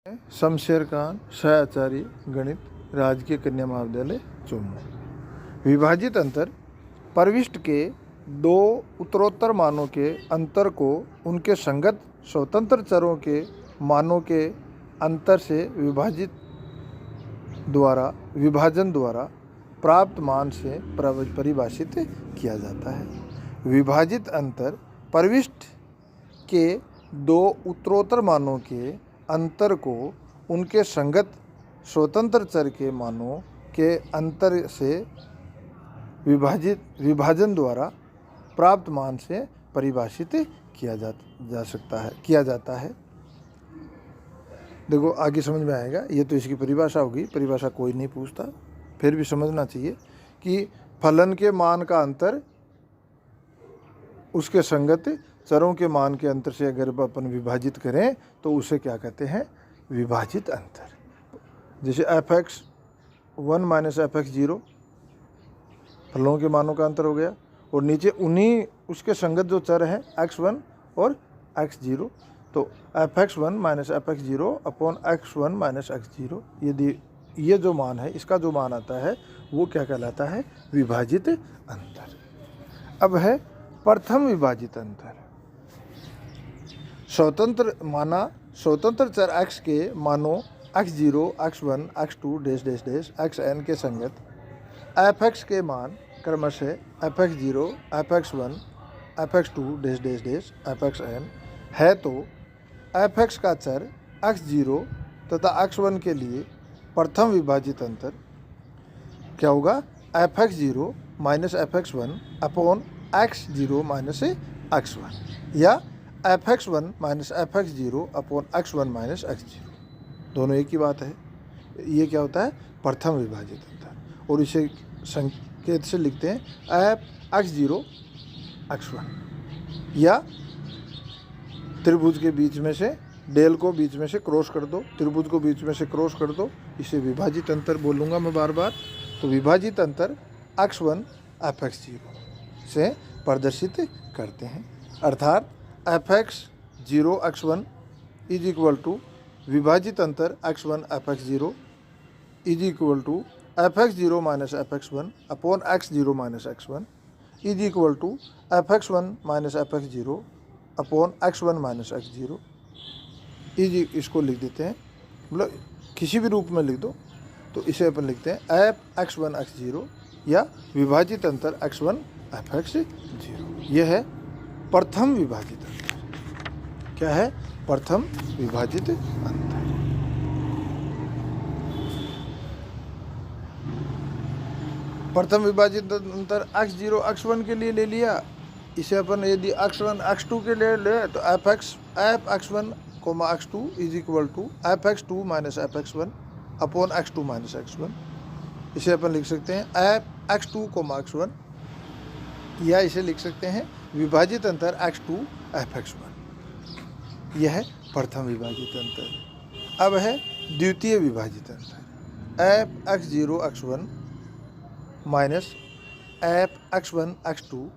शमशेर खान, सहआचार्य गणित, राजकीय कन्या महाविद्यालय जम्मू। विभाजित अंतर प्रविष्ट के दो उत्तरोत्तर मानों के अंतर को उनके संगत स्वतंत्र चरों के मानों के अंतर से विभाजन द्वारा प्राप्त मान से परिभाषित किया जाता है। विभाजित अंतर प्रविष्ट के दो उत्तरोत्तर मानों के अंतर को उनके संगत स्वतंत्र चर के मानों के अंतर से विभाजन द्वारा प्राप्त मान से परिभाषित किया जाता है। देखो आगे समझ में आएगा, ये तो इसकी परिभाषा होगी, परिभाषा कोई नहीं पूछता, फिर भी समझना चाहिए कि फलन के मान का अंतर उसके संगत चरों के मान के अंतर से अगर अपन विभाजित करें तो उसे क्या कहते हैं, विभाजित अंतर। जैसे fx1 माइनस fx0 फलों के मानों का अंतर हो गया, और नीचे उन्हीं उसके संगत जो चर हैं x1 और x0, तो fx1 minus fx0 upon x1 minus x0, यदि ये जो मान है, इसका जो मान आता है वो क्या कहलाता है, विभाजित अंतर। अब है प्रथम विभाजित अंतर। स्वतंत्र चर x के मानों x0, x1, x2 dash dash dash xn के संगत fx के मान क्रमशः fx0, fx1, fx2 dash dash dash fxn है, तो fx का चर x0 तथा x1 के लिए प्रथम विभाजित अंतर क्या होगा, fx0 minus fx1 upon x0 minus x1, या fx1 minus fx0 upon x1 minus x0, दोनों एक ही बात है। ये क्या होता है, प्रथम विभाजित अंतर, और इसे संकेत से लिखते हैं f(x0, x1), या त्रिभुज के बीच में से डेल को बीच में से क्रॉस कर दो, त्रिभुज को बीच में से क्रॉस कर दो, इसे विभाजित अंतर बोलूँगा मैं बार बार। तो विभाजित अंतर x1 fx0 से प्रदर्शित करते हैं, अर्थात fx0 x1 is equal to विभाजित अंतर x1 fx0 is equal to fx0 minus fx1 upon x0 minus x1 is equal to fx1 minus fx0 upon x1 minus x0 is, इसको लिख देते हैं, मतलब किसी भी रूप में लिख दो, तो इसे अपन लिखते हैं f(x1 x0) या विभाजित अंतर x1 fx0। यह है प्रथम विभाजित अंतर। क्या है, प्रथम विभाजित अंतर। प्रथम विभाजित अंतर x0 x1 के लिए ले लिया, इसे अपन यदि x1 x2 के लिए ले तो f(x1, x2) is equal to f(x2 minus f(x1) upon x2 minus x1, इसे अपन लिख सकते हैं f(x2, x1), या इसे लिख सकते हैं विभाजित अंतर x2 f(x1). यह है प्रथम विभाजित अंतर। अब है द्वितीय विभाजित अंतर, f(x0 x1) minus f(x1 x2)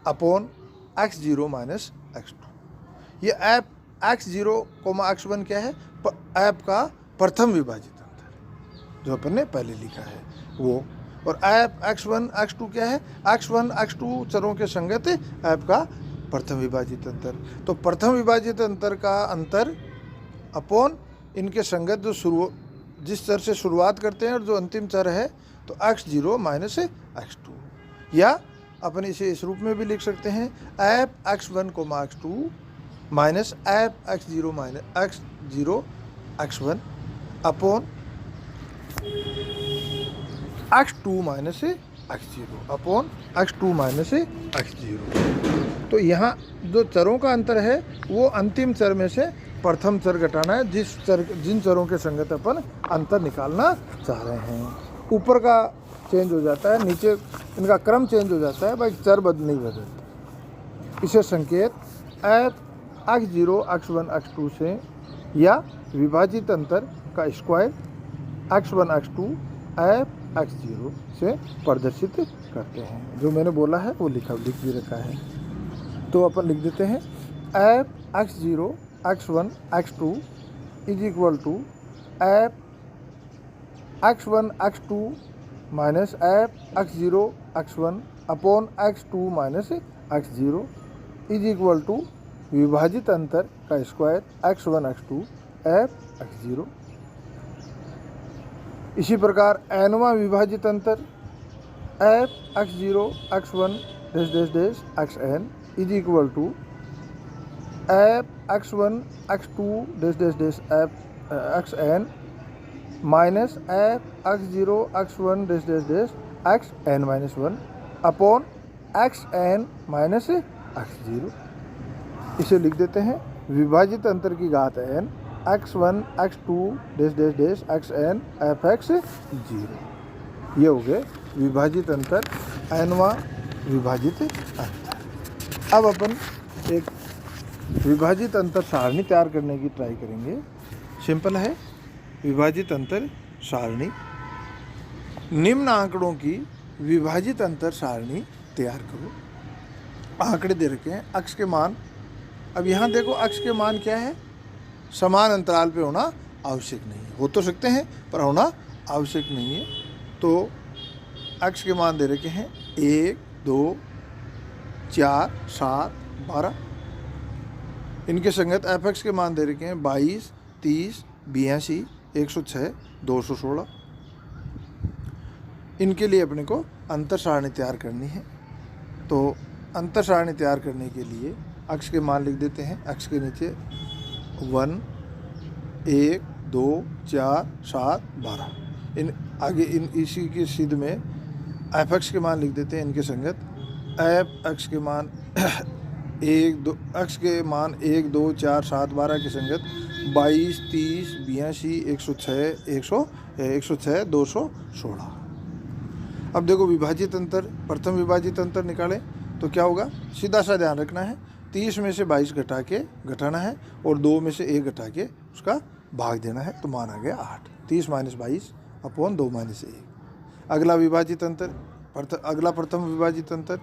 upon x0 minus x2। ये f(x0, x1) क्या है, f का प्रथम विभाजित अंतर जो अपन ने पहले लिखा है वो, और f(x1 x2) क्या है, x1 x2 चरों के संगत f का प्रथम विभाजित अंतर। तो प्रथम विभाजित अंतर का अंतर अपॉन इनके संगत जो जिस चर से शुरुआत करते हैं और जो अंतिम चर है, तो x0 माइनस x2, या अपन इसे इस रूप में भी लिख सकते हैं f(x1, x2) minus f(x0 minus x0 x1) upon x2 minus x0 upon x2 minus x0। तो यहाँ जो चरों का अंतर है वो अंतिम चर में से प्रथम चर घटाना है, जिन चरों के संगत अपन अंतर निकालना चाह रहे हैं। ऊपर का चेंज हो जाता है, नीचे इनका क्रम चेंज हो जाता है, भाई चर नहीं बदलते। इसे संकेत f(x0 x1 x2) से या विभाजित अंतर का स्क्वायर x1 x2 f(x0) से प्रदर्शित करते हैं। जो मैंने बोला है वो लिख भी रखा है, तो अपन लिख देते हैं f(x0 x1 x2) is equal to F x1 x2 minus F x0 x1 upon x2 minus x0 is equal to विभाजित अंतर का square x1 x2 F x0। इसी प्रकार nवां विभाजित अंतर F x0 x1 dash dash dash xn is equal to F x1 x2 dash dash dash F xn minus F x0 x1 dash dash dash xn minus 1 upon xn minus x0। इसे लिख देते हैं विभाजित अंतर की घात n x1 x2 dash dash dash xn F x0। ये हो गए विभाजित अंतर nवां विभाजित अंतर। अब अपन एक विभाजित अंतर सारणी तैयार करने की ट्राई करेंगे। सिंपल है, विभाजित अंतर सारणी। निम्न आंकड़ों की विभाजित अंतर सारणी तैयार करो। आंकड़े दे रखे हैं, अक्ष के मान। अब यहाँ देखो अक्ष के मान क्या है, समान अंतराल पे होना आवश्यक नहीं है। हो तो सकते हैं पर होना आवश्यक नहीं है। तो अक्ष के मान दे रखे हैं 1 2 4 7 12। इनके संगत एफ एक्स के मान दे रखे हैं 22 30 82 106 216। इनके लिए अपने को अंतर सारणी तैयार करनी है। तो अंतर सारणी तैयार करने के लिए अक्ष के मान लिख देते हैं। अक्ष के नीचे 1 1 2 4 7 12। इन आगे इन इसी के सिद्ध में एफ एक्स के मान लिख देते हैं। इनके संगत एफ एक्स के मान 1 2 अक्ष के मान 1 2 4 7 12 के संगत 22 30 82 106 216। अब देखो विभाजित अंतर, प्रथम विभाजित अंतर निकालें तो क्या होगा, सीधा सा ध्यान रखना है। 30 में से 22 घटाना है और 2 में से 1 घटा के उसका भाग देना है, तो मान आ गया 8। 30 माइनस 22 अपॉन 2 माइनस 1। अगला विभाजित अंतर, अगला प्रथम विभाजित अंतर,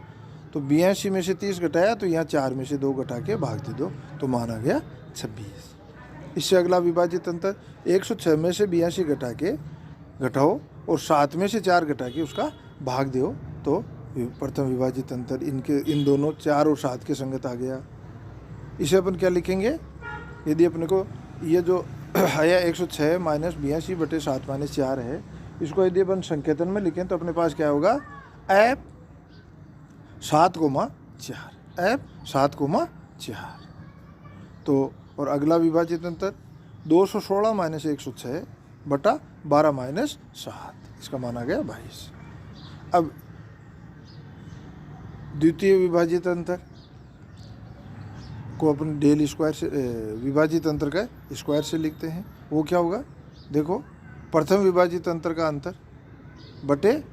तो 82 में से 30 घटाया तो यहाँ 4 में से 2 घटा के भाग दे दो, तो मान आ गया 26। इससे अगला विभाजित अंतर 106 में से 82 घटाओ और 7 में से 4 घटा के उसका भाग दो, तो प्रथम विभाजित अंतर इन दोनों 4 और 7 के संगत आ गया। इसे अपन क्या लिखेंगे, यदि अपने को ये जो आया 106 माइनस 82 बटे 7 माइनस 4 है, इसको यदि अपन संकेतन में लिखें तो अपने पास क्या होगा, एफ 7,4 एफ 7,4। तो और अगला विभाजित अंतर 216 माइनस 106 बटा 12 माइनस 7, इसका मान आ गया 22। अब द्वितीय विभाजित अंतर को अपन डेल स्क्वायर से विभाजित अंतर का स्क्वायर से लिखते हैं। वो क्या होगा, देखो प्रथम विभाजित अंतर का अंतर बटे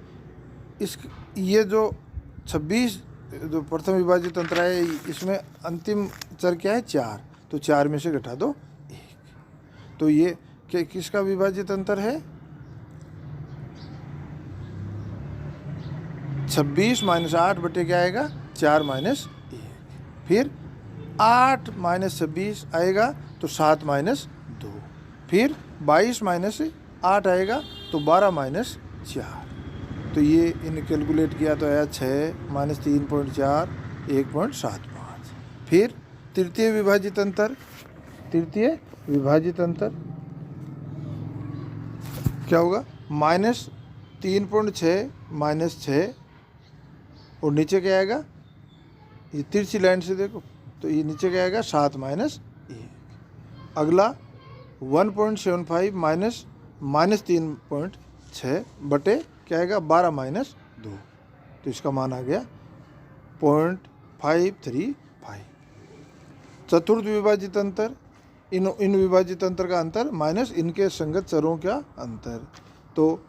इस ये जो 26 जो प्रथम विभाजित अंतर है, इसमें अंतिम चर क्या है 4, तो 4 में से घटा दो 1। तो ये किसका विभाजित अंतर है, 26 माइनस 8 बटे क्या आएगा 4 माइनस 1। फिर 8 माइनस 26 आएगा तो 7 माइनस 2। फिर 22 माइनस 8 आएगा तो 12 माइनस 4। तो ये इन कैलकुलेट किया तो आया 6 माइनस 3.4 1.75। फिर तृतीय विभाजित अंतर क्या होगा, माइनस 3.6 माइनस 6 और नीचे क्या आएगा, ये तिरछी लाइन से देखो तो ये नीचे क्या आएगा 7 माइनस 1। अगला 1.75 माइनस 3.6 बटे क्या आएगा 12 माइनस 2, तो इसका मान आ गया 0.535। चतुर्थ विभाजित अंतर, इन विभाजित अंतर का अंतर माइनस इनके संगत चरों का अंतर, तो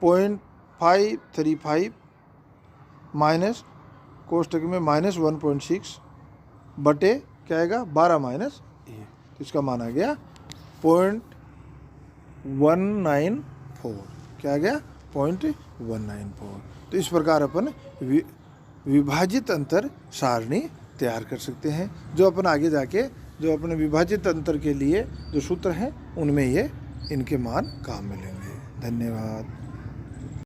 0.535 माइनस कोष्टक में माइनस 1.6 बटे क्या आएगा 12 माइनस 1, तो इसका मान आ गया 0.194। क्या आ गया 0.194। तो इस प्रकार अपन विभाजित अंतर सारणी तैयार कर सकते हैं, जो अपन आगे जाके जो अपने विभाजित अंतर के लिए जो सूत्र हैं उनमें ये इनके मान काम मिलेंगे। धन्यवाद।